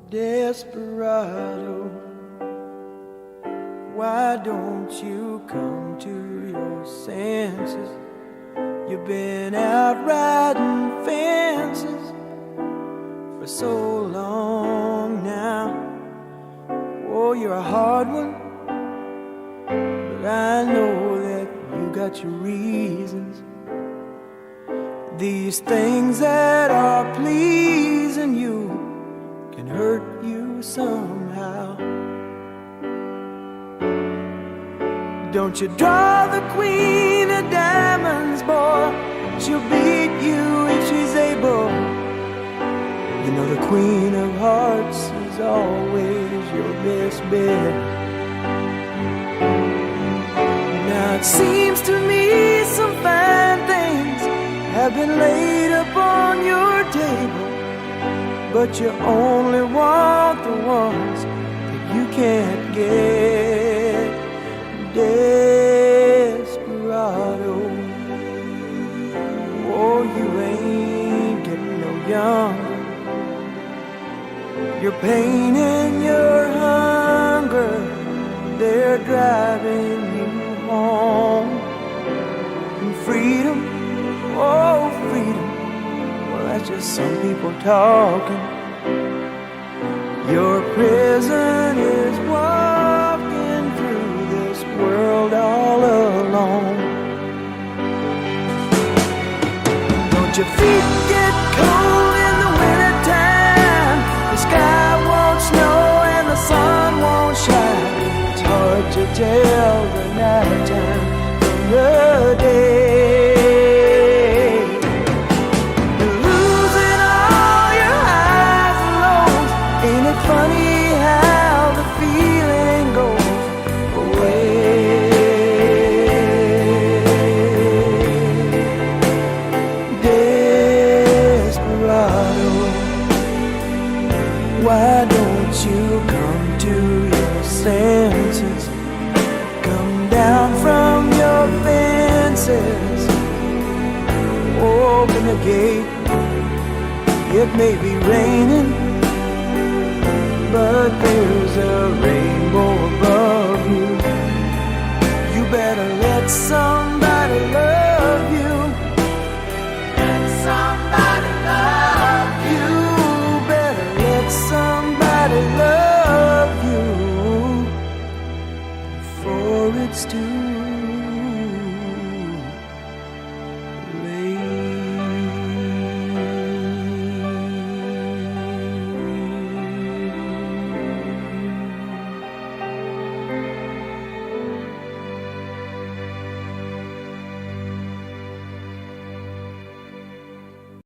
Desperado, why don't you come to your senses? You've been out riding fences for so long now. Oh, you're a hard one, but I know that you got your reasons. These things that are pleasing you can hurt you somehow. Don't you draw the queen of diamonds, boy. She'll beat you if she's able. You know the queen of hearts is always your best bet. Now it seems to me some fine things have been laid upon your table, but you only want the ones that you can't get. Desperado, oh, you ain't getting no younger. Your pain and your hunger, they're driving you home. And freedom, oh freedom, well that's just some people talking. Your prison is walking through this world all alone. Don't your feet get cold in the wintertime? The sky won't snow and the sun won't shine. It's hard to tell the nighttime from the day. You're losing all your highs and lows. Ain't it funny how the feeling goes away? Desperado, why don't you come to your senses? Come down from your fences. Open the gate. It may be raining, but there's a rainbow above you. You better let some